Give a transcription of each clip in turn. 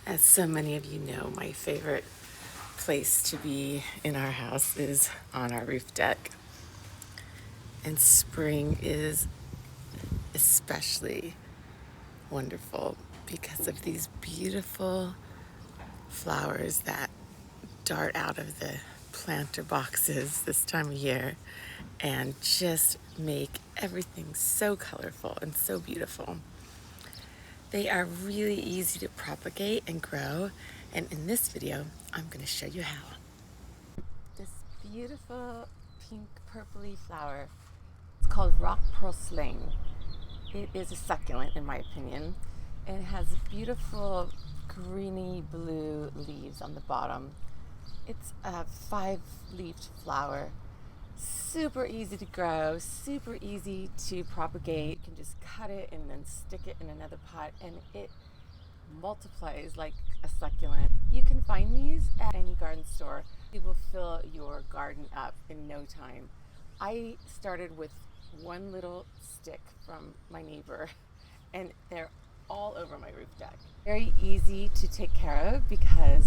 As so many of you know, my favorite place to be in our house is on our roof deck. And spring is especially wonderful because of these beautiful flowers that dart out of the planter boxes this time of year and just make everything so colorful and so beautiful. They are really easy to propagate and grow, and in this video, I'm going to show you how. This beautiful pink purpley flower, it's called rock purslane. It is a succulent in my opinion, and it has beautiful greeny blue leaves on the bottom. It's a 5-leafed flower. Super easy to grow, super easy to propagate. You can just cut it and then stick it in another pot and it multiplies like a succulent. You can find these at any garden store. It will fill your garden up in no time. I started with one little stick from my neighbor and they're all over my roof deck. Very easy to take care of because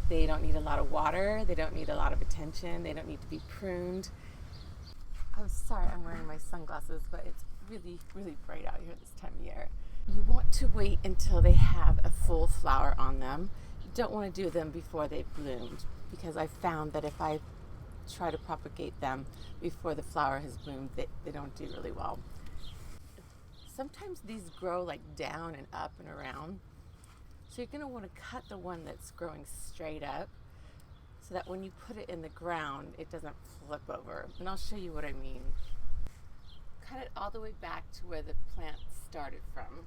they don't need a lot of water, they don't need a lot of attention, they don't need to be pruned. I'm sorry I'm wearing my sunglasses, but it's really, really bright out here this time of year. You want to wait until they have a full flower on them. You don't want to do them before they've bloomed because I found that if I try to propagate them before the flower has bloomed, they don't do really well. Sometimes these grow like down and up and around. So you're going to want to cut the one that's growing straight up so that when you put it in the ground, it doesn't flip over. And I'll show you what I mean. Cut it all the way back to where the plant started from.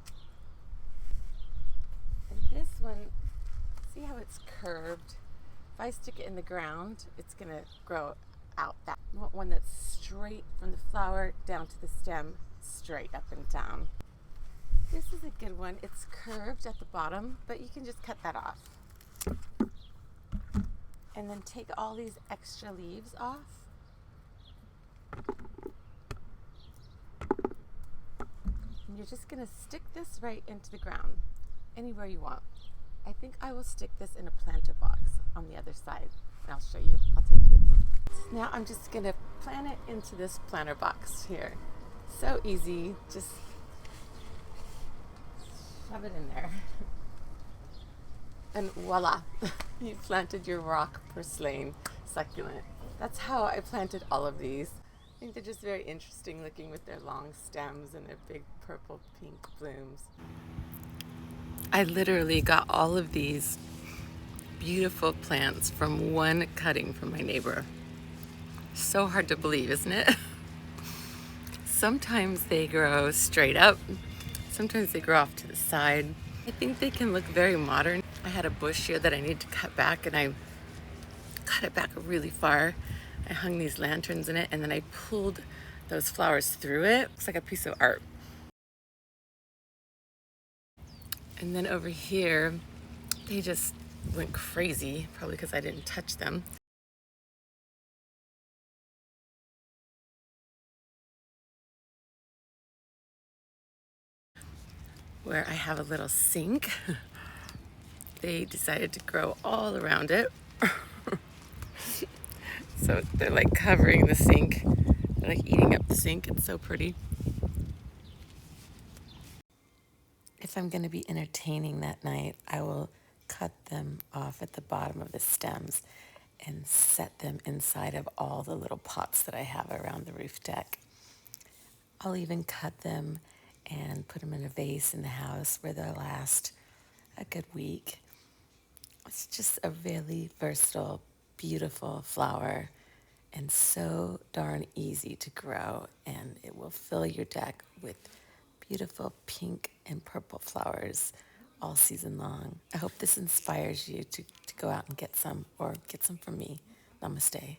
And this one, see how it's curved? If I stick it in the ground, it's going to grow out that. You want one that's straight from the flower down to the stem, straight up and down. This is a good one. It's curved at the bottom, but you can just cut that off. And then take all these extra leaves off. And you're just going to stick this right into the ground, anywhere you want. I think I will stick this in a planter box on the other side, and I'll show you. I'll take you with me. Now I'm just going to plant it into this planter box here. So easy, just shove it in there. And voila, you planted your rock purslane succulent. That's how I planted all of these. I think they're just very interesting looking with their long stems and their big purple pink blooms. I literally got all of these beautiful plants from one cutting from my neighbor. So hard to believe, isn't it? Sometimes they grow straight up, sometimes they grow off to the side. I think they can look very modern. I had a bush here that I needed to cut back and I cut it back really far. I hung these lanterns in it and then I pulled those flowers through it. Looks like a piece of art. And then over here, they just went crazy, probably because I didn't touch them. Where I have a little sink. They decided to grow all around it. So they're like covering the sink. They're like eating up the sink. It's so pretty. If I'm going to be entertaining that night, I will cut them off at the bottom of the stems and set them inside of all the little pots that I have around the roof deck. I'll even cut them and put them in a vase in the house where they'll last a good week. It's just a really versatile, beautiful flower and so darn easy to grow, and it will fill your deck with beautiful pink and purple flowers all season long. I hope this inspires you to go out and get some, or get some from me. Namaste.